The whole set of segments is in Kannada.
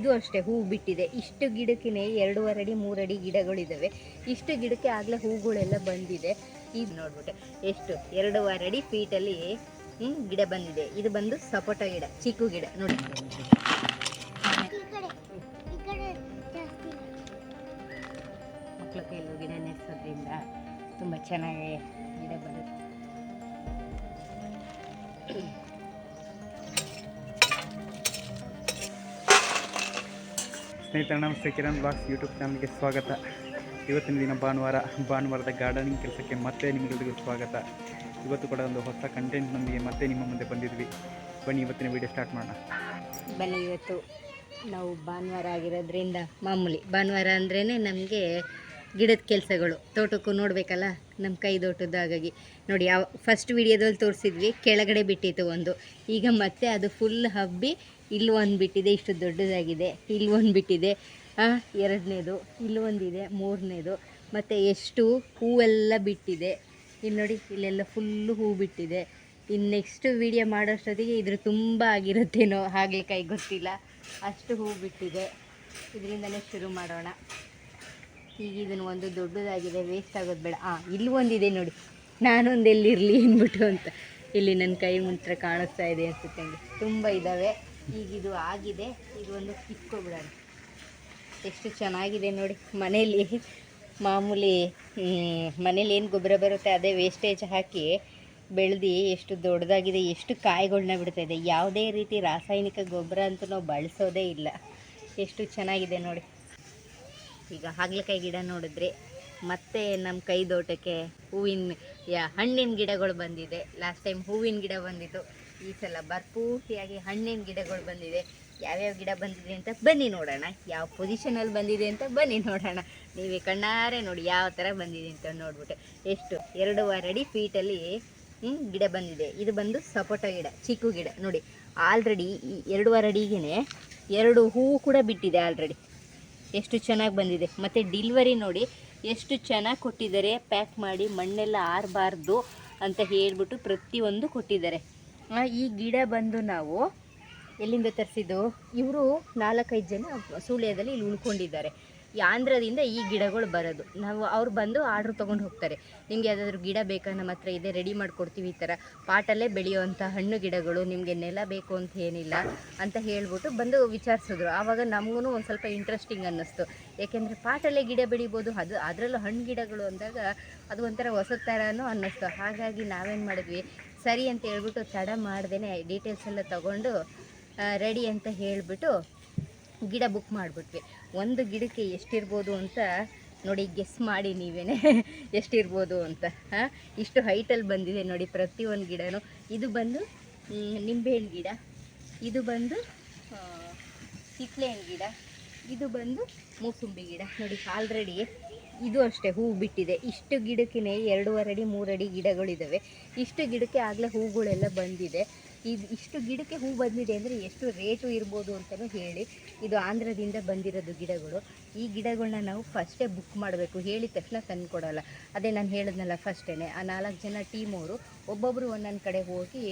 ಇದು ಅಷ್ಟೇ ಹೂವು ಬಿಟ್ಟಿದೆ. ಇಷ್ಟು ಗಿಡಕ್ಕೆ 2.5 ಅಡಿ 3 ಅಡಿ ಗಿಡಗಳಿದ್ದಾವೆ. ಇಷ್ಟು ಗಿಡಕ್ಕೆ ಆಗಲೇ ಹೂಗಳೆಲ್ಲ ಬಂದಿದೆ. ಇದು ನೋಡ್ಬಿಟ್ಟೆ ಎಷ್ಟು 2.5 ಅಡಿ ಫೀಟಲ್ಲಿ ಗಿಡ ಬಂದಿದೆ. ಇದು ಬಂದು ಸಪೋಟ ಗಿಡ, ಚಿಕ್ಕು ಗಿಡ ನೋಡಿ. ಮಕ್ಕಳ ಕೈಯಲ್ಲಿ ಗಿಡ ನೆಡ್ಸೋದ್ರಿಂದ ತುಂಬ ಚೆನ್ನಾಗಿ ಗಿಡ ಬರುತ್ತೆ. ಸ್ನೇಹಿತರೆ ನಮಸ್ತೆ, ಕಿರಣ್ ಬ್ಲಾಗ್ಸ್ ಯೂಟ್ಯೂಬ್ ಚಾನಲ್ಗೆ ಸ್ವಾಗತ. ಇವತ್ತಿನ ದಿನ ಭಾನುವಾರದ ಗಾರ್ಡನಿಂಗ್ ಕೆಲಸಕ್ಕೆ ಮತ್ತೆ ನಿಮಗೆಲ್ಲರಿಗೂ ಸ್ವಾಗತ. ಇವತ್ತು ಕೂಡ ಒಂದು ಹೊಸ ಕಂಟೆಂಟ್ನೊಂದಿಗೆ ಮತ್ತೆ ನಿಮ್ಮ ಮುಂದೆ ಬಂದಿದ್ವಿ. ಬನ್ನಿ ಇವತ್ತಿನ ವಿಡಿಯೋ ಸ್ಟಾರ್ಟ್ ಮಾಡೋಣ. ಬನ್ನಿ, ಇವತ್ತು ನಾವು ಭಾನುವಾರ ಆಗಿರೋದ್ರಿಂದ ಮಾಮೂಲಿ ಭಾನುವಾರ ಅಂದ್ರೇ ನಮಗೆ ಗಿಡದ ಕೆಲಸಗಳು, ತೋಟಕ್ಕೂ ನೋಡಬೇಕಲ್ಲ ನಮ್ಮ ಕೈ ತೋಟದ್ದು. ಹಾಗಾಗಿ ನೋಡಿ, ಯಾವ ಫಸ್ಟ್ ವಿಡಿಯೋದಲ್ಲಿ ತೋರಿಸಿದ್ವಿ, ಕೆಳಗಡೆ ಬಿಟ್ಟಿತ್ತು ಒಂದು. ಈಗ ಮತ್ತೆ ಅದು ಫುಲ್ ಹಬ್ಬಿ ಇಲ್ಲಿ ಒಂದು ಬಿಟ್ಟಿದೆ, ಇಷ್ಟು ದೊಡ್ಡದಾಗಿದೆ. ಇಲ್ಲಿ ಒಂದು ಬಿಟ್ಟಿದೆ, ಎರಡನೇದು ಇಲ್ಲಿ ಒಂದಿದೆ, ಮೂರನೇದು, ಮತ್ತು ಎಷ್ಟು ಹೂವೆಲ್ಲ ಬಿಟ್ಟಿದೆ. ಇಲ್ಲಿ ನೋಡಿ, ಇಲ್ಲೆಲ್ಲ ಫುಲ್ಲು ಹೂ ಬಿಟ್ಟಿದೆ. ಇನ್ನು ನೆಕ್ಸ್ಟ್ ವೀಡಿಯೋ ಮಾಡೋಷ್ಟೊತ್ತಿಗೆ ಇದ್ರ ತುಂಬ ಆಗಿರುತ್ತೇನೋ, ಹಾಗಲಕಾಯಿ ಗೊತ್ತಿಲ್ಲ, ಅಷ್ಟು ಹೂ ಬಿಟ್ಟಿದೆ. ಇದರಿಂದನೇ ಶುರು ಮಾಡೋಣ. ಈಗ ಇದನ್ನು ಒಂದು ದೊಡ್ಡದಾಗಿದೆ, ವೇಸ್ಟ್ ಆಗೋದು ಬೇಡ. ಇಲ್ಲಿ ಒಂದಿದೆ ನೋಡಿ, ನಾನೊಂದು ಎಲ್ಲಿರಲಿ ಅಂದ್ಬಿಟ್ಟು ಅಂತ. ಇಲ್ಲಿ ನನ್ನ ಕೈ ಮುಂತ್ರ ಕಾಣಿಸ್ತಾ ಇದೆ ಅನಿಸುತ್ತೆ. ಹಂಗೆ ತುಂಬ ಇದ್ದಾವೆ. ಈಗ ಇದು ಆಗಿದೆ, ಇದು ಒಂದು ಕಿತ್ಕೊಬಿಡೋಣ. ಎಷ್ಟು ಚೆನ್ನಾಗಿದೆ ನೋಡಿ. ಮನೇಲಿ ಮಾಮೂಲಿ ಮನೇಲಿ ಏನು ಗೊಬ್ಬರ ಬರುತ್ತೆ ಅದೇ ವೇಸ್ಟೇಜ್ ಹಾಕಿ ಬೆಳೆದು ಎಷ್ಟು ದೊಡ್ಡದಾಗಿದೆ, ಎಷ್ಟು ಕಾಯಿಗಳನ್ನ ಬಿಡ್ತಾಯಿದೆ. ಯಾವುದೇ ರೀತಿ ರಾಸಾಯನಿಕ ಗೊಬ್ಬರ ಅಂತೂ ನಾವು ಬಳಸೋದೇ ಇಲ್ಲ. ಎಷ್ಟು ಚೆನ್ನಾಗಿದೆ ನೋಡಿ. ಈಗ ಹಾಗಲಕಾಯಿ ಗಿಡ ನೋಡಿದ್ರೆ ಮತ್ತೆ ನಮ್ಮ ಕೈ ತೋಟಕ್ಕೆ ಹಣ್ಣಿನ ಗಿಡಗಳು ಬಂದಿದೆ. ಲಾಸ್ಟ್ ಟೈಮ್ ಹೂವಿನ ಗಿಡ ಬಂದಿತ್ತು, ಈ ಸಲ ಭರ್ಪೂರ್ತಿಯಾಗಿ ಹಣ್ಣಿನ ಗಿಡಗಳು ಬಂದಿದೆ. ಯಾವ್ಯಾವ ಗಿಡ ಬಂದಿದೆ ಅಂತ ಬನ್ನಿ ನೋಡೋಣ, ಯಾವ ಪೊಸಿಷನಲ್ಲಿ ಬಂದಿದೆ ಅಂತ ಬನ್ನಿ ನೋಡೋಣ. ನೀವೇ ಕಣ್ಣಾರೆ ನೋಡಿ ಯಾವ ಥರ ಬಂದಿದೆ ಅಂತ ನೋಡ್ಬಿಟ್ಟೆ. ಎಷ್ಟು 2.5 ಅಡಿ ಫೀಟಲ್ಲಿ ಗಿಡ ಬಂದಿದೆ. ಇದು ಬಂದು ಸಪೋಟ ಗಿಡ, ಚಿಕ್ಕು ಗಿಡ ನೋಡಿ. ಆಲ್ರೆಡಿ 2.5 ಅಡಿಗೆ 2 ಹೂವು ಕೂಡ ಬಿಟ್ಟಿದೆ ಆಲ್ರೆಡಿ. ಎಷ್ಟು ಚೆನ್ನಾಗಿ ಬಂದಿದೆ. ಮತ್ತು ಡಿಲ್ವರಿ ನೋಡಿ ಎಷ್ಟು ಚೆನ್ನಾಗಿ ಕೊಟ್ಟಿದ್ದಾರೆ. ಪ್ಯಾಕ್ ಮಾಡಿ ಮಣ್ಣೆಲ್ಲ ಆರಬಾರ್ದು ಅಂತ ಹೇಳ್ಬಿಟ್ಟು ಪ್ರತಿಯೊಂದು ಕೊಟ್ಟಿದ್ದಾರೆ. ಈ ಗಿಡ ಬಂದು ನಾವು ಎಲ್ಲಿಂದ ತರಿಸಿದ್ದು, ಇವರು 4-5 ಜನ ಸುಳ್ಯದಲ್ಲಿ ಇಲ್ಲಿ ಉಳ್ಕೊಂಡಿದ್ದಾರೆ. ಈ ಆಂಧ್ರದಿಂದ ಈ ಗಿಡಗಳು ಬರೋದು. ಅವ್ರು ಬಂದು ಆರ್ಡ್ರ್ ತೊಗೊಂಡು ಹೋಗ್ತಾರೆ. ನಿಮಗೆ ಯಾವುದಾದ್ರೂ ಗಿಡ ಬೇಕಾ, ನಮ್ಮ ಹತ್ರ ಇದೆ, ರೆಡಿ ಮಾಡಿಕೊಡ್ತೀವಿ, ಈ ಥರ ಪಾಟಲ್ಲೇ ಬೆಳೆಯುವಂಥ ಹಣ್ಣು ಗಿಡಗಳು, ನಿಮಗೆ ನೆಲ ಬೇಕು ಅಂತ ಏನಿಲ್ಲ ಅಂತ ಹೇಳ್ಬಿಟ್ಟು ಬಂದು ವಿಚಾರಿಸಿದ್ರು. ಆವಾಗ ನಮಗೂ ಒಂದು ಸ್ವಲ್ಪ ಇಂಟ್ರೆಸ್ಟಿಂಗ್ ಅನ್ನಿಸ್ತು. ಏಕೆಂದರೆ ಪಾಟಲ್ಲೇ ಗಿಡ ಬೆಳಿಬೋದು, ಅದರಲ್ಲೂ ಹಣ್ಣು ಗಿಡಗಳು ಅಂದಾಗ ಅದು ಒಂಥರ ಹೊಸ ಥರನೂ ಅನ್ನಿಸ್ತು. ಹಾಗಾಗಿ ನಾವೇನು ಮಾಡಿದ್ವಿ, ಸರಿ ಅಂತ ಹೇಳ್ಬಿಟ್ಟು ತಡ ಮಾಡ್ದೇ ಡೀಟೇಲ್ಸ್ ಎಲ್ಲ ತೊಗೊಂಡು ರೆಡಿ ಅಂತ ಹೇಳಿಬಿಟ್ಟು ಗಿಡ ಬುಕ್ ಮಾಡಿಬಿಟ್ವಿ. ಒಂದು ಗಿಡಕ್ಕೆ ಎಷ್ಟಿರ್ಬೋದು ಅಂತ ನೋಡಿ, ಗೆಸ್ ಮಾಡಿ ನೀವೇ ಎಷ್ಟಿರ್ಬೋದು ಅಂತ. ಇಷ್ಟು ಹೈಟಲ್ಲಿ ಬಂದಿದೆ ನೋಡಿ ಪ್ರತಿಯೊಂದು ಗಿಡನೂ. ಇದು ಬಂದು ನಿಂಬೆಹಣ್ಣು ಗಿಡ, ಇದು ಬಂದು ಕಿತ್ಳೆಹಣ್ಣು ಗಿಡ, ಇದು ಬಂದು ಮೂಸಂಬಿ ಗಿಡ ನೋಡಿ. ಆಲ್ರೆಡಿ ಇದು ಅಷ್ಟೇ ಹೂವು ಬಿಟ್ಟಿದೆ. ಇಷ್ಟು ಗಿಡಕ್ಕೆ 2.5 ಅಡಿ 3 ಅಡಿ ಗಿಡಗಳಿದ್ದಾವೆ. ಇಷ್ಟು ಗಿಡಕ್ಕೆ ಆಗಲೇ ಹೂಗಳೆಲ್ಲ ಬಂದಿದೆ. ಇಷ್ಟು ಗಿಡಕ್ಕೆ ಹೂ ಬಂದಿದೆ ಅಂದರೆ ಎಷ್ಟು ರೇಟು ಇರ್ಬೋದು ಅಂತಲೂ ಹೇಳಿ. ಇದು ಆಂಧ್ರದಿಂದ ಬಂದಿರೋದು ಗಿಡಗಳು. ಈ ಗಿಡಗಳನ್ನ ನಾವು ಫಸ್ಟೇ ಬುಕ್ ಮಾಡಬೇಕು, ಹೇಳಿದ ತಕ್ಷಣ ತಂದು ಕೊಡೋಲ್ಲ. ಅದೇ ನಾನು ಹೇಳಿದ್ನಲ್ಲ ಫಸ್ಟೇ, ಆ 4 ಜನ ಟೀಮವರು ಒಬ್ಬೊಬ್ಬರು ಒಂದೊಂದು ಕಡೆ ಹೋಗಿ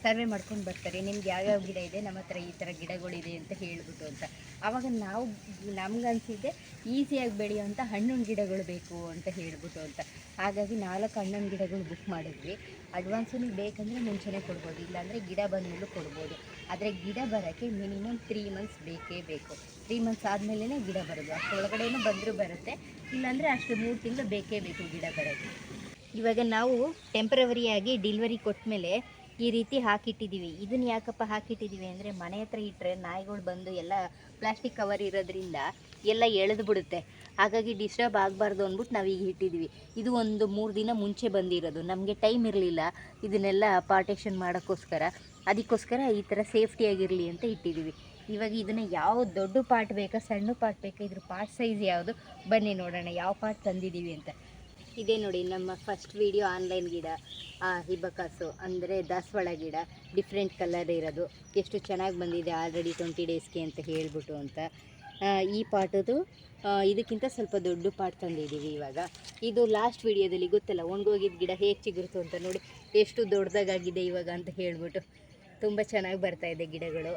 ಸರ್ವೆ ಮಾಡ್ಕೊಂಡು ಬರ್ತಾರೆ. ನಿಮ್ಗೆ ಯಾವ್ಯಾವ ಗಿಡ ಇದೆ, ನಮ್ಮ ಹತ್ರ ಈ ಥರ ಗಿಡಗಳಿದೆ ಅಂತ ಹೇಳ್ಬಿಟ್ಟು ಅಂತ. ಆವಾಗ ನಾವು ನಮ್ಗನ್ಸಿದ್ದೆ ಈಸಿಯಾಗಿ ಬೆಳೆಯೋವಂಥ ಹಣ್ಣಿನ ಗಿಡಗಳು ಬೇಕು ಅಂತ ಹೇಳ್ಬಿಟ್ಟು ಅಂತ. ಹಾಗಾಗಿ 4 ಹಣ್ಣಿನ ಗಿಡಗಳು ಬುಕ್ ಮಾಡಿದ್ವಿ. ಅಡ್ವಾನ್ಸು ಬೇಕಂದರೆ ಮುಂಚೆನೇ ಕೊಡ್ಬೋದು, ಇಲ್ಲಾಂದರೆ ಗಿಡ ಬಂದಮೇಲೂ ಕೊಡ್ಬೋದು. ಆದರೆ ಗಿಡ ಬರೋಕ್ಕೆ ಮಿನಿಮಮ್ 3 ಮಂತ್ಸ್ ಬೇಕೇ ಬೇಕು. 3 ಮಂತ್ಸ್ ಆದಮೇಲೆ ಗಿಡ ಬರೋದು. ಅಷ್ಟೊಳಗಡೆನೂ ಬಂದರೂ ಬರುತ್ತೆ, ಇಲ್ಲಾಂದರೆ ಅಷ್ಟು 3 ತಿಂಗಳು ಬೇಕೇ ಬೇಕು ಗಿಡ ಬರೋಕ್ಕೆ. ಇವಾಗ ನಾವು ಟೆಂಪ್ರವರಿಯಾಗಿ ಡಿಲ್ವರಿ ಕೊಟ್ಟಮೇಲೆ ಈ ರೀತಿ ಹಾಕಿಟ್ಟಿದ್ದೀವಿ. ಇದನ್ನು ಯಾಕಪ್ಪ ಹಾಕಿಟ್ಟಿದ್ದೀವಿ ಅಂದರೆ, ಮನೆ ಹತ್ರ ಇಟ್ಟರೆ ನಾಯಿಗಳು ಬಂದು ಎಲ್ಲ ಪ್ಲಾಸ್ಟಿಕ್ ಕವರ್ ಇರೋದ್ರಿಂದ ಎಲ್ಲ ಎಳೆದು ಬಿಡುತ್ತೆ. ಹಾಗಾಗಿ ಡಿಸ್ಟರ್ಬ್ ಆಗಬಾರ್ದು ಅಂದ್ಬಿಟ್ಟು ನಾವೀಗ ಇಟ್ಟಿದ್ದೀವಿ. ಇದು ಒಂದು 3 ದಿನ ಮುಂಚೆ ಬಂದಿರೋದು. ನಮಗೆ ಟೈಮ್ ಇರಲಿಲ್ಲ ಇದನ್ನೆಲ್ಲ ಪಾರ್ಟೇಷನ್ ಮಾಡೋಕ್ಕೋಸ್ಕರ. ಅದಕ್ಕೋಸ್ಕರ ಈ ಥರ ಸೇಫ್ಟಿಯಾಗಿರಲಿ ಅಂತ ಇಟ್ಟಿದ್ದೀವಿ. ಇವಾಗ ಇದನ್ನು ಯಾವ ದೊಡ್ಡ ಪಾಟ್ ಬೇಕಾ, ಸಣ್ಣ ಪಾಟ್ ಬೇಕಾ, ಇದ್ರ ಪಾಟ್ ಸೈಜ್ ಯಾವುದು ಬನ್ನಿ ನೋಡೋಣ ಯಾವ ಪಾಟ್ ತಂದಿದ್ದೀವಿ ಅಂತ. ಇದೇ ನೋಡಿ ನಮ್ಮ ಫಸ್ಟ್ ವೀಡಿಯೋ ಆನ್ಲೈನ್ ಗಿಡ, ಹಿಬಕಾಸು ಅಂದರೆ ದಾಸವಾಳ ಗಿಡ, ಡಿಫ್ರೆಂಟ್ ಕಲರ್ ಇರೋದು. ಎಷ್ಟು ಚೆನ್ನಾಗಿ ಬಂದಿದೆ ಆಲ್ರೆಡಿ 20 ಡೇಸ್ಗೆ ಅಂತ ಹೇಳ್ಬಿಟ್ಟು ಅಂತ. ಈ ಪಾಟದು ಇದಕ್ಕಿಂತ ಸ್ವಲ್ಪ ದೊಡ್ಡ ಪಾಟ್ ತಂದಿದ್ದೀವಿ ಇವಾಗ. ಇದು ಲಾಸ್ಟ್ ವೀಡಿಯೋದಲ್ಲಿ ಗೊತ್ತಲ್ಲ ಒಣಗೋಗಿದ್ದ ಗಿಡ ಹೇಗೆ ಚಿಗುರ್ತು ಅಂತ ನೋಡಿ, ಎಷ್ಟು ದೊಡ್ಡದಾಗಿದೆ ಇವಾಗ ಅಂತ ಹೇಳ್ಬಿಟ್ಟು. ತುಂಬ ಚೆನ್ನಾಗಿ ಬರ್ತಾ ಇದೆ ಗಿಡಗಳು,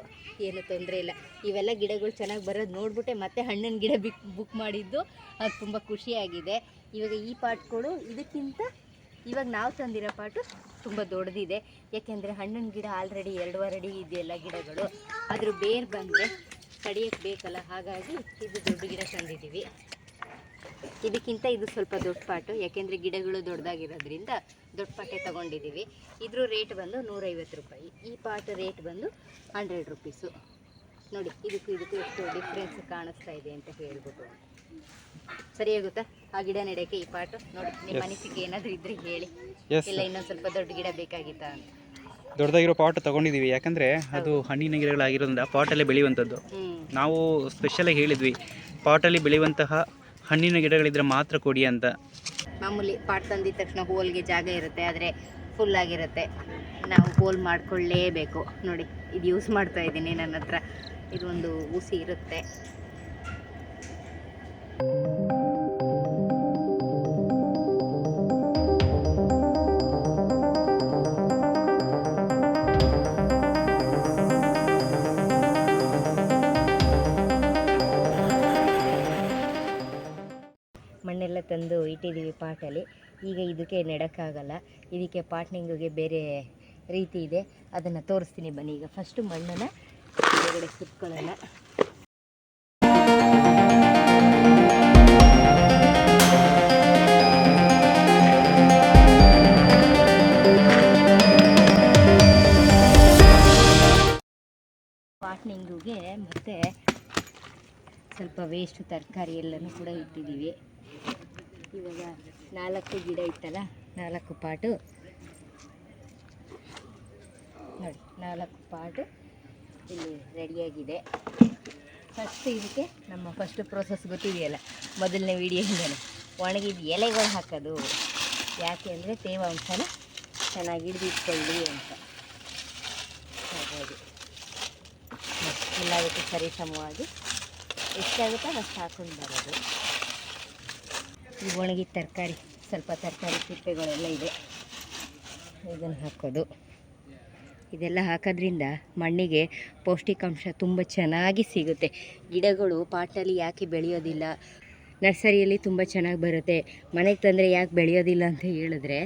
ಏನು ತೊಂದರೆ ಇಲ್ಲ. ಇವೆಲ್ಲ ಗಿಡಗಳು ಚೆನ್ನಾಗಿ ಬರೋದು ನೋಡ್ಬಿಟ್ಟೆ ಮತ್ತೆ ಹಣ್ಣಿನ ಗಿಡ ಬುಕ್ ಮಾಡಿದ್ದು, ಅದು ತುಂಬ ಖುಷಿಯಾಗಿದೆ. ಇವಾಗ ಈ ಪಾಟ್ಗಳು ಇದಕ್ಕಿಂತ ಇವಾಗ ನಾವು ತಂದಿರೋ ಪಾಟು ತುಂಬ ದೊಡ್ಡದಿದೆ. ಯಾಕೆಂದರೆ ಹಣ್ಣಿನ ಗಿಡ ಆಲ್ರೆಡಿ 2.5 ಅಡಿ ಇದೆಯಲ್ಲ ಗಿಡಗಳು, ಅದ್ರ ಬೇರು ಬಂದರೆ ತಡಿಯೋಕ್ಕೆ ಬೇಕಲ್ಲ, ಹಾಗಾಗಿ ಇದು ದೊಡ್ಡ ಗಿಡ ತಂದಿದ್ದೀವಿ. ಇದಕ್ಕಿಂತ ಇದು ಸ್ವಲ್ಪ ದೊಡ್ಡ ಪಾಟು, ಯಾಕೆಂದರೆ ಗಿಡಗಳು ದೊಡ್ಡದಾಗಿರೋದ್ರಿಂದ ದೊಡ್ಡ ಪಾಟೆ ತೊಗೊಂಡಿದ್ದೀವಿ. ಇದ್ರ ರೇಟ್ ಬಂದು 150 ರೂಪಾಯಿ. ಈ ಪಾಟ್ ರೇಟ್ ಬಂದು 100 ರುಪೀಸು. ನೋಡಿ ಇದಕ್ಕೂ ಎಷ್ಟು ಡಿಫ್ರೆನ್ಸ್ ಕಾಣಿಸ್ತಾ ಇದೆ ಅಂತ ಹೇಳ್ಬಿಟ್ಟು. ಸರಿ ಆಗುತ್ತಾ ಆ ಗಿಡ ನೆಡೋಕ್ಕೆ ಈ ಪಾಟು? ನೋಡಿ ನಿಮ್ಮ ಅನಿಸಿಕೆ ಏನಾದರೂ ಇದ್ರೆ ಹೇಳಿ. ಇಲ್ಲ ಇನ್ನೊಂದು ಸ್ವಲ್ಪ ದೊಡ್ಡ ಗಿಡ ಬೇಕಾಗಿತ್ತಾ ಅಂತ. ದೊಡ್ಡದಾಗಿರೋ ಪಾಟ್ ತೊಗೊಂಡಿದ್ದೀವಿ, ಯಾಕಂದರೆ ಅದು ಹಣ್ಣಿನ ಗಿಡಗಳಾಗಿರೋದ್ರಿಂದ ಪಾಟಲ್ಲೇ ಬೆಳೆಯುವಂಥದ್ದು. ನಾವು ಸ್ಪೆಷಲಾಗಿ ಹೇಳಿದ್ವಿ ಪಾಟಲ್ಲಿ ಬೆಳೆಯುವಂತಹ ಹಣ್ಣಿನ ಗಿಡಗಳಿದ್ರೆ ಮಾತ್ರ ಕೊಡಿ ಅಂತ. ಮಾಮೂಲಿ ಪಾಟ್ ತಂದಿದ ತಕ್ಷಣ ಹೋಲ್ಗೆ ಜಾಗ ಇರುತ್ತೆ, ಆದರೆ ಫುಲ್ ಆಗಿರುತ್ತೆ. ನಾವು ಹೋಲ್ ಮಾಡ್ಕೊಳ್ಳೇಬೇಕು. ನೋಡಿ ಇದು ಯೂಸ್ ಮಾಡ್ತಾ ಇದ್ದೀನಿ, ನನ್ನ ಹತ್ರ ಇದೊಂದು ಊಸಿ ಇರುತ್ತೆ. ಮಣ್ಣೆಲ್ಲ ತಂದು ಇಟ್ಟಿದ್ದೀವಿ ಪಾಟಲ್ಲಿ. ಈಗ ಇದಕ್ಕೆ ನೆಡೋಕ್ಕಾಗಲ್ಲ, ಇದಕ್ಕೆ ಪಾಟ್ನಿಂಗಿಗೆ ಬೇರೆ ರೀತಿ ಇದೆ, ಅದನ್ನು ತೋರಿಸ್ತೀನಿ ಬನ್ನಿ. ಈಗ ಫಸ್ಟು ಮಣ್ಣನ್ನು ಹೊರಗಡೆ ಸುತ್ಕೊಳ್ಳೋಣ. ಪಾಟ್ನಿಂಗಿಗೆ ಮತ್ತು ಸ್ವಲ್ಪ ವೇಸ್ಟ್ ತರಕಾರಿ ಎಲ್ಲನೂ ಕೂಡ ಇಟ್ಟಿದ್ದೀವಿ. ಇವಾಗ 4 ಗಿಡ ಇತ್ತಲ್ಲ, 4 ಪಾಟು ನೋಡಿ, 4 ಪಾಟು ಇಲ್ಲಿ ರೆಡಿಯಾಗಿದೆ. ಫಸ್ಟ್ ಇದಕ್ಕೆ ನಮ್ಮ ಫಸ್ಟ್ ಪ್ರೋಸೆಸ್ ಗೊತ್ತಿದೆಯಲ್ಲ, ಮೊದಲನೇ ವೀಡಿಯೋಯಿಂದಲೇ ಒಣಗಿದ ಎಲೆಗಳು ಹಾಕೋದು. ಯಾಕೆ ಅಂದರೆ ತೇವಾಂಶನ ಚೆನ್ನಾಗಿ ಹಿಡಿದಿಟ್ಕೊಳ್ಳಿ ಅಂತ. ಹಾಗಾಗಿ ಎಲ್ಲದಕ್ಕೂ ಸರಿ ಸಮವಾಗಿ ಎಷ್ಟಾಗುತ್ತೋ ಅಷ್ಟು ಹಾಕೊಂಡು ಬರೋದು. ಈ ಒಣಗಿದ ತರಕಾರಿ, ಸ್ವಲ್ಪ ತರಕಾರಿ ಸಿಪ್ಪೆಗಳೆಲ್ಲ ಇದೆ, ಇದನ್ನು ಹಾಕೋದು. ಇದೆಲ್ಲ ಹಾಕೋದ್ರಿಂದ ಮಣ್ಣಿಗೆ ಪೌಷ್ಟಿಕಾಂಶ ತುಂಬ ಚೆನ್ನಾಗಿ ಸಿಗುತ್ತೆ. ಗಿಡಗಳು ಪಾಟಲ್ಲಿ ಯಾಕೆ ಬೆಳೆಯೋದಿಲ್ಲ, ನರ್ಸರಿಯಲ್ಲಿ ತುಂಬ ಚೆನ್ನಾಗಿ ಬರುತ್ತೆ, ಮನೆಗೆ ತಂದರೆ ಯಾಕೆ ಬೆಳೆಯೋದಿಲ್ಲ ಅಂತ ಹೇಳಿದ್ರೆ,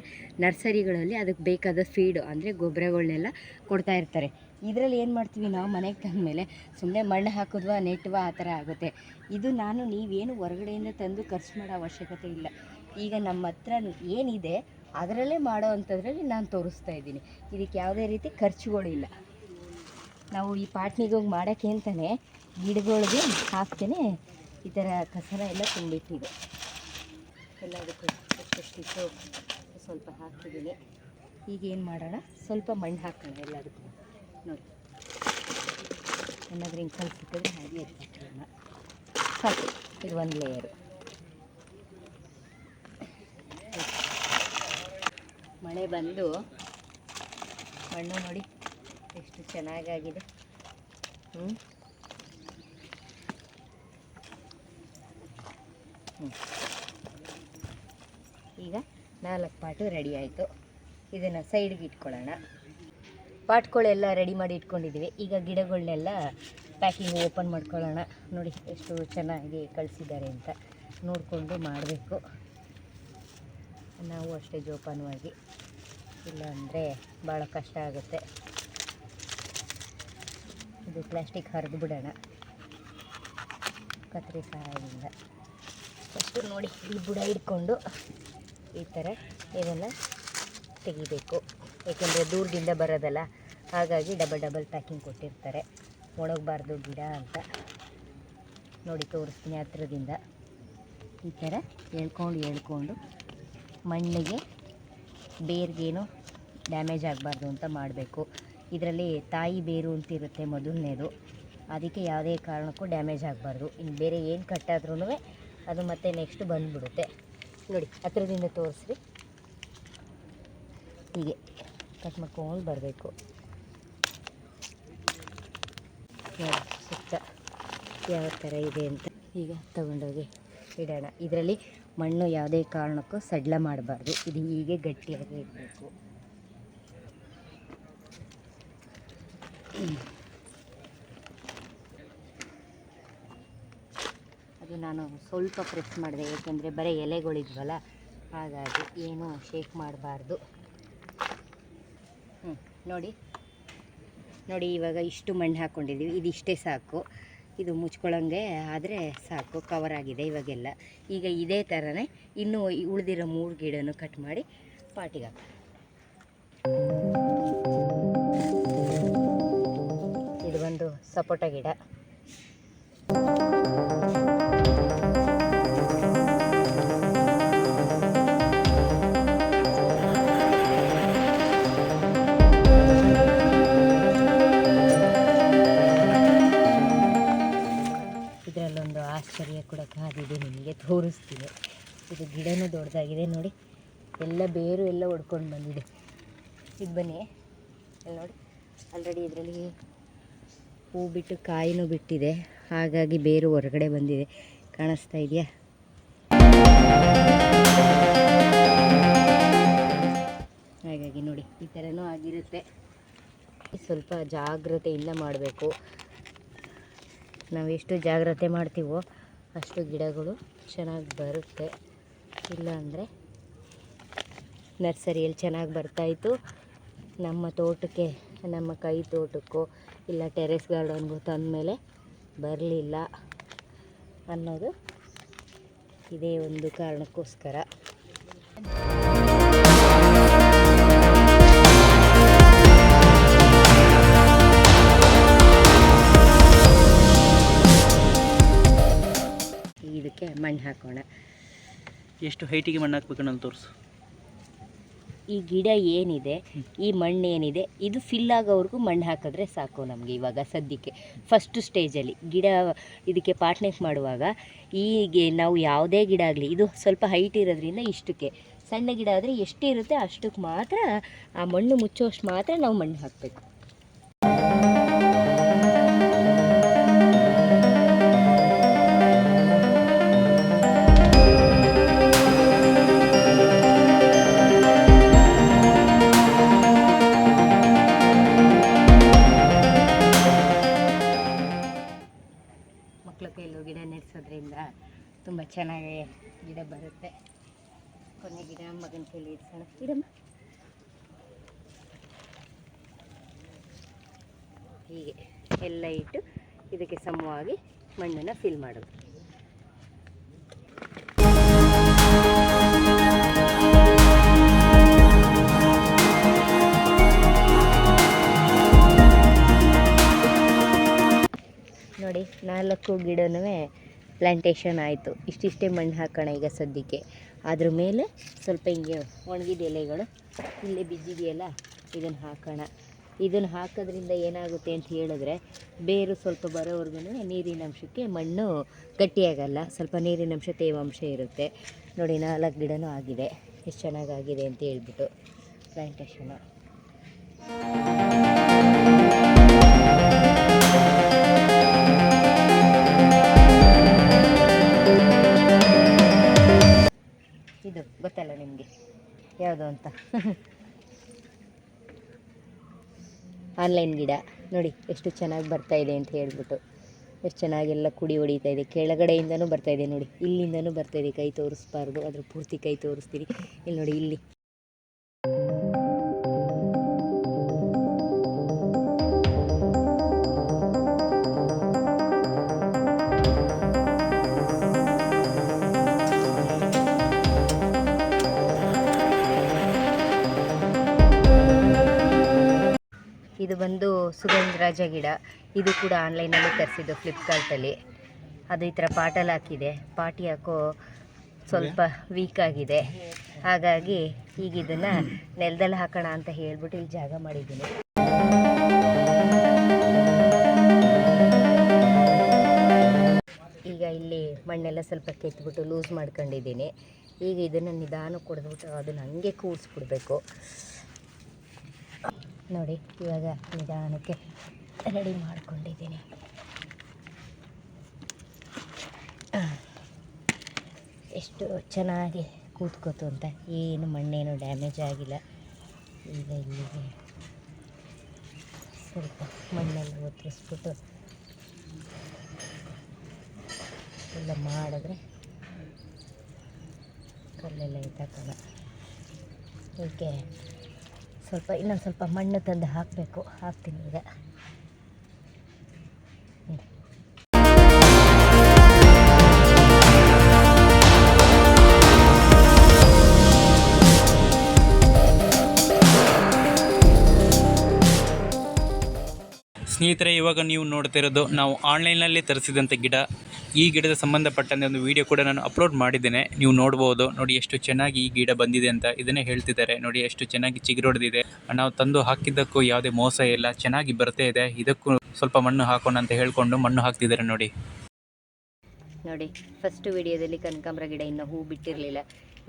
ನರ್ಸರಿಗಳಲ್ಲಿ ಅದಕ್ಕೆ ಬೇಕಾದ ಫೀಡು ಅಂದರೆ ಗೊಬ್ಬರಗಳನ್ನೆಲ್ಲ ಕೊಡ್ತಾ ಇರ್ತಾರೆ. ಇದರಲ್ಲಿ ಏನು ಮಾಡ್ತೀವಿ ನಾವು, ಮನೆಗೆ ತಂದಮೇಲೆ ಸುಮ್ಮನೆ ಮಣ್ಣು ಹಾಕಿದ್ವಾ ನೆಟ್ವಾ ಆ ಥರ ಆಗುತ್ತೆ. ಇದು ನೀವೇನು ಹೊರಗಡೆಯಿಂದ ತಂದು ಖರ್ಚು ಮಾಡೋ ಅವಶ್ಯಕತೆ ಇಲ್ಲ. ಈಗ ನಮ್ಮ ಹತ್ರ ಏನಿದೆ ಅದರಲ್ಲೇ ಮಾಡೋ ಅಂಥದ್ರಲ್ಲಿ ನಾನು ತೋರಿಸ್ತಾ ಇದ್ದೀನಿ. ಇದಕ್ಕೆ ಯಾವುದೇ ರೀತಿ ಖರ್ಚುಗಳಿಲ್ಲ. ನಾವು ಈ ಪಾಟ್ನಿಗೆ ಹೋಗಿ ಮಾಡೋಕ್ಕೆ ಅಂತಲೇ ಗಿಡಗಳಿಗೆ ಹಾಕ್ತೇನೆ ಈ ಥರ ಕಸರ ಎಲ್ಲ ತುಂಬಿಟ್ಟಿದೆ. ಎಲ್ಲದಕ್ಕೂ ಎಷ್ಟೆಷ್ಟಿತ್ತು ಸ್ವಲ್ಪ ಹಾಕ್ತಿದ್ದೀನಿ. ಈಗ ಏನು ಮಾಡೋಣ, ಸ್ವಲ್ಪ ಮಣ್ಣು ಹಾಕೋಣ ಎಲ್ಲದಕ್ಕೂ. ನೋಡಿ ಏನಾದರೂ ಹಿಂಗೆ ಕಲಿಸಿದ್ರೆ ಹಾಗೆ ಎತ್ಕೊಳ್ಳೋಣ. ಸಾಕು, ಇದು ಒಂದು ಲೇಯರು. ಮಳೆ ಬಂದು ಮಣ್ಣು ನೋಡಿ ಎಷ್ಟು ಚೆನ್ನಾಗಾಗಿದೆ. ಈಗ 4 ಪಾಟು ರೆಡಿ ಆಯಿತು. ಇದನ್ನು ಸೈಡ್ಗೆ ಇಟ್ಕೊಳ್ಳೋಣ. ಪಾಟ್ಗಳೆಲ್ಲ ರೆಡಿ ಮಾಡಿ ಇಟ್ಕೊಂಡಿದ್ದೀವಿ. ಈಗ ಗಿಡಗಳನ್ನೆಲ್ಲ ಪ್ಯಾಕಿಂಗ್ ಓಪನ್ ಮಾಡ್ಕೊಳ್ಳೋಣ. ನೋಡಿ ಎಷ್ಟು ಚೆನ್ನಾಗಿ ಕಳಿಸಿದ್ದಾರೆ ಅಂತ ನೋಡಿಕೊಂಡು ಮಾಡಬೇಕು. ನಾವು ಅಷ್ಟೇ ಜೋಪಾನವಾಗಿ, ಇಲ್ಲಾಂದರೆ ಭಾಳ ಕಷ್ಟ ಆಗುತ್ತೆ. ಇದು ಪ್ಲಾಸ್ಟಿಕ್ ಹರಿದು ಬಿಡೋಣ ಕತ್ರಿ ಸಹಾಯದಿಂದ. ಫಸ್ಟು ನೋಡಿ ಈ ಬುಡ ಹಿಡ್ಕೊಂಡು ಈ ಥರ ಇದನ್ನು ತೆಗಿಬೇಕು. ಏಕೆಂದರೆ ದೂರದಿಂದ ಬರೋದಲ್ಲ, ಹಾಗಾಗಿ ಡಬಲ್ ಪ್ಯಾಕಿಂಗ್ ಕೊಟ್ಟಿರ್ತಾರೆ, ಒಣಗಬಾರ್ದು ಗಿಡ ಅಂತ. ನೋಡಿ ತೋರಿಸ್ತೀನಿ ಹತ್ರದಿಂದ. ಈ ಥರ ಎಳ್ಕೊಂಡು ಮಣ್ಣಿಗೆ ಬೇರ್ಗೇನು ಡ್ಯಾಮೇಜ್ ಆಗಬಾರ್ದು ಅಂತ ಮಾಡಬೇಕು. ಇದರಲ್ಲಿ ತಾಯಿ ಬೇರು ಅಂತಿರುತ್ತೆ ಮೊದಲನೇದು, ಅದಕ್ಕೆ ಯಾವುದೇ ಕಾರಣಕ್ಕೂ ಡ್ಯಾಮೇಜ್ ಆಗಬಾರ್ದು. ಇನ್ನು ಬೇರೆ ಏನು ಕಟ್ಟಾದ್ರೂ ಅದು ಮತ್ತೆ ನೆಕ್ಸ್ಟ್ ಬಂದುಬಿಡುತ್ತೆ. ನೋಡಿ ಹತ್ರದಿಂದ ತೋರಿಸ್ರಿ, ಹೀಗೆ ಕಟ್ ಮಾಡ್ಕೊಂಡು ಬರಬೇಕು. ನೋಡಿ ಸುತ್ತ ಯಾವ ಥರ ಇದೆ ಅಂತ. ಈಗ ತಗೊಂಡೋಗಿ ಇಡೋಣ. ಇದರಲ್ಲಿ ಮಣ್ಣು ಯಾವುದೇ ಕಾರಣಕ್ಕೂ ಸಡ್ಲ ಮಾಡಬಾರ್ದು, ಇದು ಹೀಗೆ ಗಟ್ಟಿಯಾಗಿ ಇಡಬೇಕು. ಅದು ನಾನು ಸ್ವಲ್ಪ ಪ್ರೆಸ್ ಮಾಡಿದೆ, ಏಕೆಂದರೆ ಬರೀ ಎಲೆಗಳಿದ್ವಲ್ಲ, ಹಾಗಾಗಿ ಏನು ಶೇಕ್ ಮಾಡಬಾರ್ದು. ನೋಡಿ ನೋಡಿ, ಇವಾಗ ಇಷ್ಟು ಮಣ್ಣು ಹಾಕ್ಕೊಂಡಿದ್ದೀವಿ, ಇದಿಷ್ಟೇ ಸಾಕು. ಇದು ಮುಚ್ಕೊಳ್ಳೋಂಗೆ ಆದರೆ ಸಾಕು, ಕವರ್ ಆಗಿದೆ ಇವಾಗೆಲ್ಲ. ಈಗ ಇದೇ ಥರನೇ ಇನ್ನೂ ಉಳಿದಿರೋ 3 ಗಿಡನೂ ಕಟ್ ಮಾಡಿ ಪಾಟಿಗೆ ಹಾಕಿ. ಇದು ಒಂದು ಸಪೋಟ ಗಿಡ. ಇದರಲ್ಲೊಂದು ಆಶ್ಚರ್ಯ ಕೂಡ ಕಾದಿದೆ, ನಿಮಗೆ ತೋರಿಸ್ತೀನಿ. ಇದು ಗಿಡನೂ ದೊಡ್ಡದಾಗಿದೆ ನೋಡಿ, ಎಲ್ಲ ಬೇರು ಎಲ್ಲ ಒಡ್ಕೊಂಡು ಬಂದಿದೆ. ಇದು ಬನ್ನಿ, ಅಲ್ಲಿ ನೋಡಿ, ಆಲ್ರೆಡಿ ಇದರಲ್ಲಿ ಹೂ ಬಿಟ್ಟು ಕಾಯಿನೂ ಬಿಟ್ಟಿದೆ, ಹಾಗಾಗಿ ಬೇರು ಹೊರಗಡೆ ಬಂದಿದೆ. ಕಾಣಿಸ್ತಾ ಇದೆಯಾ? ಹಾಗಾಗಿ ನೋಡಿ, ಈ ಥರನೂ ಆಗಿರುತ್ತೆ. ಸ್ವಲ್ಪ ಜಾಗ್ರತೆಯಿಂದ ಮಾಡಬೇಕು. ನಾವು ಎಷ್ಟು ಜಾಗ್ರತೆ ಮಾಡ್ತೀವೋ ಅಷ್ಟು ಗಿಡಗಳು ಚೆನ್ನಾಗಿ ಬರುತ್ತೆ. ಇಲ್ಲಾಂದರೆ ನರ್ಸರಿಯಲ್ಲಿ ಚೆನ್ನಾಗಿ ಬರ್ತಾಯಿತ್ತು, ನಮ್ಮ ತೋಟಕ್ಕೆ, ನಮ್ಮ ಕೈ ತೋಟಕ್ಕೋ ಇಲ್ಲ ಟೆರೆಸ್ ಗಾರ್ಡನ್ಗೂ ತಂದಮೇಲೆ ಬರಲಿಲ್ಲ ಅನ್ನೋದು ಇದೇ ಒಂದು ಕಾರಣಕ್ಕೋಸ್ಕರ. ಇದಕ್ಕೆ ಮಣ್ಣು ಹಾಕೋಣ. ಎಷ್ಟು ಹೈಟಿಗೆ ಮಣ್ಣು ಹಾಕ್ಬೇಕು ಅನ್ನೋದು ತೋರಿಸು. ಈ ಗಿಡ ಏನಿದೆ, ಈ ಮಣ್ಣು ಏನಿದೆ, ಇದು ಫಿಲ್ ಆಗೋವರೆಗೂ ಮಣ್ಣು ಹಾಕಿದ್ರೆ ಸಾಕು ನಮಗೆ. ಇವಾಗ ಸದ್ಯಕ್ಕೆ ಫಸ್ಟ್ ಸ್ಟೇಜಲ್ಲಿ ಗಿಡ ಇದಕ್ಕೆ ಪಾಟ್ನೆಕ್ ಮಾಡುವಾಗ ಹೀಗೆ ನಾವು ಯಾವುದೇ ಗಿಡ ಆಗಲಿ, ಇದು ಸ್ವಲ್ಪ ಹೈಟ್ ಇರೋದ್ರಿಂದ ಇಷ್ಟಕ್ಕೆ, ಸಣ್ಣ ಗಿಡ ಆದರೆ ಎಷ್ಟಿರುತ್ತೆ ಅಷ್ಟಕ್ಕೆ ಮಾತ್ರ ಆ ಮಣ್ಣು ಮುಚ್ಚೋಷ್ಟು ಮಾತ್ರ ನಾವು ಮಣ್ಣು ಹಾಕಬೇಕು. ಮಕ್ಕಳ ಕೈಲೂ ಗಿಡ ನೆಡ್ಸೋದ್ರಿಂದ ತುಂಬ ಚೆನ್ನಾಗಿ ಗಿಡ ಬರುತ್ತೆ. ಕೊನೆ ಗಿಡ ಮಗನ ಕೈಲಿ ಇಡ್ಸೋಣ. ಗಿಡಮ್ಮ ಹೀಗೆ ಎಲ್ಲ ಇಟ್ಟು ಇದಕ್ಕೆ ಸಮವಾಗಿ ಮಣ್ಣನ್ನು ಫಿಲ್ ಮಾಡೋದು. ನೋಡಿ, 4 ಗಿಡನೂ ಪ್ಲ್ಯಾಂಟೇಷನ್ ಆಯಿತು. ಇಷ್ಟಿಷ್ಟೇ ಮಣ್ಣು ಹಾಕೋಣ ಈಗ ಸದ್ಯಕ್ಕೆ. ಅದ್ರ ಮೇಲೆ ಸ್ವಲ್ಪ ಹಿಂಗೆ ಒಣಗಿದ ಎಲೆಗಳು ಇಲ್ಲೇ ಬಿದ್ದಿದೆಯಲ್ಲ, ಇದನ್ನು ಹಾಕೋಣ. ಇದನ್ನು ಹಾಕೋದ್ರಿಂದ ಏನಾಗುತ್ತೆ ಅಂತ ಹೇಳಿದ್ರೆ, ಬೇರು ಸ್ವಲ್ಪ ಬರೋವರೆಗೂ ನೀರಿನ ಅಂಶಕ್ಕೆ ಮಣ್ಣು ಗಟ್ಟಿಯಾಗಲ್ಲ, ಸ್ವಲ್ಪ ನೀರಿನ ಅಂಶ ತೇವಾಂಶ ಇರುತ್ತೆ. ನೋಡಿ, 4 ಗಿಡನೂ ಆಗಿದೆ. ಎಷ್ಟು ಚೆನ್ನಾಗಾಗಿದೆ ಅಂತ ಹೇಳ್ಬಿಟ್ಟು ಪ್ಲ್ಯಾಂಟೇಷನು. ಇದು ಗೊತ್ತಲ್ಲ ನಿಮಗೆ ಯಾವುದು ಅಂತ. ಆನ್ಲೈನ್ ಗಿಡ ನೋಡಿ ಎಷ್ಟು ಚೆನ್ನಾಗಿ ಬರ್ತಾಯಿದೆ ಅಂತ ಹೇಳ್ಬಿಟ್ಟು, ಎಷ್ಟು ಚೆನ್ನಾಗೆಲ್ಲ ಕುಡಿ ಹೊಡಿತಾ ಇದೆ. ಕೆಳಗಡೆಯಿಂದನೂ ಬರ್ತಾಯಿದೆ ನೋಡಿ, ಇಲ್ಲಿಂದನೂ ಬರ್ತಾಯಿದೆ. ಕೈ ತೋರಿಸ್ಬಾರ್ದು, ಅದ್ರ ಪೂರ್ತಿ ಕೈ ತೋರಿಸ್ತೀನಿ. ಇಲ್ಲಿ ನೋಡಿ, ಇಲ್ಲಿ ಇದು ಬಂದು ಸುಗಂಧರಾಜ ಗಿಡ. ಇದು ಕೂಡ ಆನ್ಲೈನಲ್ಲಿ ತರಿಸಿದ್ದು, ಫ್ಲಿಪ್ಕಾರ್ಟಲ್ಲಿ. ಅದು ಈ ಥರ ಪಾಟಲ್ಲಿ ಹಾಕಿದೆ. ಪಾಟಿ ಹಾಕೋ ಸ್ವಲ್ಪ ವೀಕ್ ಆಗಿದೆ, ಹಾಗಾಗಿ ಈಗ ಇದನ್ನು ನೆಲದಲ್ಲಿ ಹಾಕೋಣ ಅಂತ ಹೇಳ್ಬಿಟ್ಟು ಇಲ್ಲಿ ಜಾಗ ಮಾಡಿದ್ದೀನಿ. ಈಗ ಇಲ್ಲಿ ಮಣ್ಣೆಲ್ಲ ಸ್ವಲ್ಪ ಕೆತ್ಬಿಟ್ಟು ಲೂಸ್ ಮಾಡ್ಕೊಂಡಿದ್ದೀನಿ. ಈಗ ಇದನ್ನು ನಿಧಾನ ಕೊಡ್ಬಿಟ್ಟು ಅದನ್ನು ಹಂಗೆ ಕೂಡಿಸ್ಬಿಡ್ಬೇಕು. ನೋಡಿ, ಇವಾಗ ನಿಧಾನಕ್ಕೆ ರೆಡಿ ಮಾಡ್ಕೊಂಡಿದ್ದೀನಿ. ಎಷ್ಟು ಚೆನ್ನಾಗಿ ಕೂತ್ಕೋತು ಅಂತ, ಏನು ಮಣ್ಣೇನು ಡ್ಯಾಮೇಜ್ ಆಗಿಲ್ಲ. ಈಗ ಇಲ್ಲಿಗೆ ಸ್ವಲ್ಪ ಮಣ್ಣೆಲ್ಲ ಒತ್ತಿಸ್ಬಿಟ್ಟು ಎಲ್ಲ ಮಾಡಿದ್ರೆ ಕಲ್ಲೆಲ್ಲ ಎತ್ತಾಕಲ್ಲ. ಇದಕ್ಕೆ ಇನ್ನೊಂದು ಸ್ವಲ್ಪ ಮಣ್ಣು ತಂದು ಹಾಕಬೇಕು. ಹಾಕ್ತೀನಿ ಈಗ. ಸ್ನೇಹಿತರೆ, ಇವಾಗ ನೀವು ನೋಡ್ತಿರೋದು ನಾವು ಆನ್ಲೈನಲ್ಲಿ ತರಿಸಿದಂಥ ಗಿಡ. ಈ ಗಿಡದ ಸಂಬಂಧಪಟ್ಟಂತೆ ಒಂದು ವಿಡಿಯೋ ಕೂಡ ನಾನು ಅಪ್ಲೋಡ್ ಮಾಡಿದ್ದೇನೆ, ನೀವು ನೋಡ್ಬೋದು. ನೋಡಿ ಎಷ್ಟು ಚೆನ್ನಾಗಿ ಈ ಗಿಡ ಬಂದಿದೆ ಅಂತ ಇದನ್ನೇ ಹೇಳ್ತಿದ್ದಾರೆ. ನೋಡಿ ಎಷ್ಟು ಚೆನ್ನಾಗಿ ಚಿಗುರೊಡೆದಿದೆ. ನಾವು ತಂದು ಹಾಕಿದ್ದಕ್ಕೂ ಯಾವುದೇ ಮೋಸ ಇಲ್ಲ, ಚೆನ್ನಾಗಿ ಬರ್ತಾ ಇದೆ. ಇದಕ್ಕೂ ಸ್ವಲ್ಪ ಮಣ್ಣು ಹಾಕೋಣ ಅಂತ ಹೇಳ್ಕೊಂಡು ಮಣ್ಣು ಹಾಕ್ತಿದ್ದಾರೆ. ನೋಡಿ ಫಸ್ಟ್ ವಿಡಿಯೋದಲ್ಲಿ ಕನಕಾಂಬರ ಗಿಡ ಇನ್ನೂ ಹೂ ಬಿಟ್ಟಿರಲಿಲ್ಲ.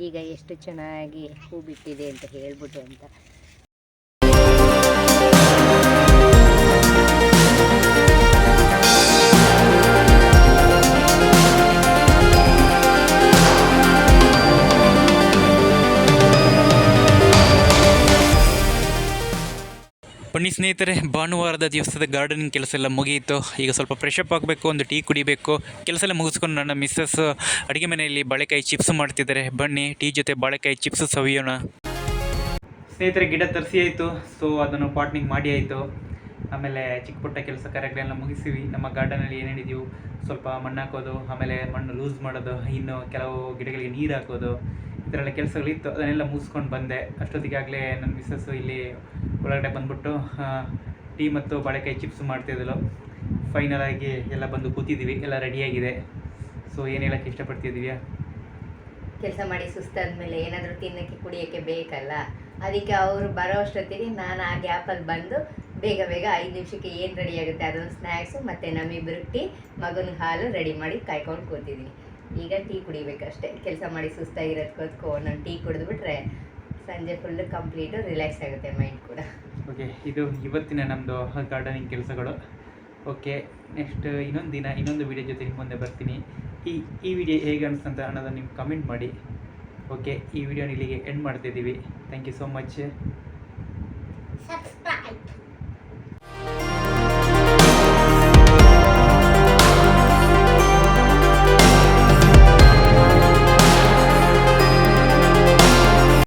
ಈಗ ಎಷ್ಟು ಚೆನ್ನಾಗಿ ಹೂ ಬಿಟ್ಟಿದೆ ಅಂತ ಹೇಳ್ಬಿಟ್ಟು ಅಂತ. ಬನ್ನಿ ಸ್ನೇಹಿತರೆ, ಭಾನುವಾರದ ದಿವಸದ ಗಾರ್ಡನಿಂಗ್ ಕೆಲಸ ಎಲ್ಲ ಮುಗಿಯಿತು. ಈಗ ಸ್ವಲ್ಪ ಫ್ರೆಶಪ್ ಆಗಬೇಕು, ಒಂದು ಟೀ ಕುಡಿಬೇಕು. ಕೆಲಸ ಎಲ್ಲ ಮುಗಿಸ್ಕೊಂಡು ನನ್ನ ಮಿಸ್ಸಸ್ ಅಡುಗೆ ಮನೆಯಲ್ಲಿ ಬಾಳೆಕಾಯಿ ಚಿಪ್ಸ್ ಮಾಡ್ತಿದ್ದಾರೆ. ಬನ್ನಿ ಟೀ ಜೊತೆ ಬಾಳೆಕಾಯಿ ಚಿಪ್ಸ್ ಸವಿಯೋಣ. ಸ್ನೇಹಿತರೆ, ಗಿಡ ತರಿಸಿ ಆಯಿತು. ಸೊ ಅದನ್ನು ಪಾಟ್ನಿಂಗ್ ಮಾಡಿ ಆಯಿತು. ಆಮೇಲೆ ಚಿಕ್ಕ ಪುಟ್ಟ ಕೆಲಸ ಕಾರ್ಯಗಳೆಲ್ಲ ಮುಗಿಸಿವಿ. ನಮ್ಮ ಗಾರ್ಡನಲ್ಲಿ ಏನೇನಿದೆಯೋ ಸ್ವಲ್ಪ ಮಣ್ಣು ಹಾಕೋದು, ಆಮೇಲೆ ಮಣ್ಣು ಲೂಸ್ ಮಾಡೋದು, ಇನ್ನು ಕೆಲವು ಗಿಡಗಳಿಗೆ ನೀರು ಹಾಕೋದು, ಈ ಥರ ಎಲ್ಲ ಕೆಲಸಗಳಿತ್ತು. ಅದನ್ನೆಲ್ಲ ಮುಗಿಸ್ಕೊಂಡು ಬಂದೆ. ಅಷ್ಟೊತ್ತಿಗಾಗಲೇ ನನ್ನ ಮಿಸ್ಸಸ್ಸು ಇಲ್ಲಿ ಒಳಗಡೆ ಬಂದುಬಿಟ್ಟು ಟೀ ಮತ್ತು ಬಾಳೆಕಾಯಿ ಚಿಪ್ಸ್ ಮಾಡ್ತಿದ್ದಳು. ಫೈನಲ್ ಆಗಿ ಎಲ್ಲ ಬಂದು ಕೂತಿದ್ದೀವಿ, ಎಲ್ಲ ರೆಡಿಯಾಗಿದೆ. ಸೊ ಏನು ಹೇಳೋಕ್ಕೆ ಇಷ್ಟಪಡ್ತಿದ್ದೀವಿ? ಕೆಲಸ ಮಾಡಿ ಸುಸ್ತಾದ್ಮೇಲೆ ಏನಾದರೂ ತಿನ್ನೋಕ್ಕೆ ಕುಡಿಯೋಕ್ಕೆ ಬೇಕಲ್ಲ, ಅದಕ್ಕೆ ಅವರು ಬರೋ ಅಷ್ಟೊತ್ತಿಗೆ ನಾನು ಆ ಗ್ಯಾಪಲ್ಲಿ ಬಂದು ಬೇಗ 5 ನಿಮಿಷಕ್ಕೆ ಏನು ರೆಡಿ ಆಗುತ್ತೆ ಅದೊಂದು ಸ್ನ್ಯಾಕ್ಸು ಮತ್ತು ನಮ್ಮಿಬ್ಬರು ಟೀ, ಮಗನಿಗೆ ಹಾಲು ರೆಡಿ ಮಾಡಿ ಕಾಯ್ಕೊಂಡು ಕೂತಿದ್ದೀನಿ. ಈಗ ಟೀ ಕುಡಿಬೇಕಷ್ಟೇ. ಕೆಲಸ ಮಾಡಿ ಸುಸ್ತಾಗಿರೋದಕ್ಕೋಸ್ಕರ ನಾನು ಟೀ ಕುಡಿದ್ಬಿಟ್ರೆ ಸಂಜೆ ಫುಲ್ಲು ಕಂಪ್ಲೀಟು ರಿಲ್ಯಾಕ್ಸ್ ಆಗುತ್ತೆ ಮೈಂಡ್ ಕೂಡ. ಓಕೆ, ಇದು ಇವತ್ತಿನ ನಮ್ಮದು ಗಾರ್ಡನಿಂಗ್ ಕೆಲಸಗಳು. ಓಕೆ, ನೆಕ್ಸ್ಟ್ ಇನ್ನೊಂದು ದಿನ ಇನ್ನೊಂದು ವಿಡಿಯೋ ಜೊತೆ ನಿಮ್ಮ ಮುಂದೆ ಬರ್ತೀನಿ. ಈ ವಿಡಿಯೋ ಹೇಗೆ ಅನಿಸ್ತಂತ ಅನ್ನೋದನ್ನು ನೀವು ಕಮೆಂಟ್ ಮಾಡಿ. ಓಕೆ, ಈ ವಿಡಿಯೋನ ಇಲ್ಲಿಗೆ ಎಂಡ್ ಮಾಡ್ತಿದ್ದೀವಿ. Thank you so much. Subscribe.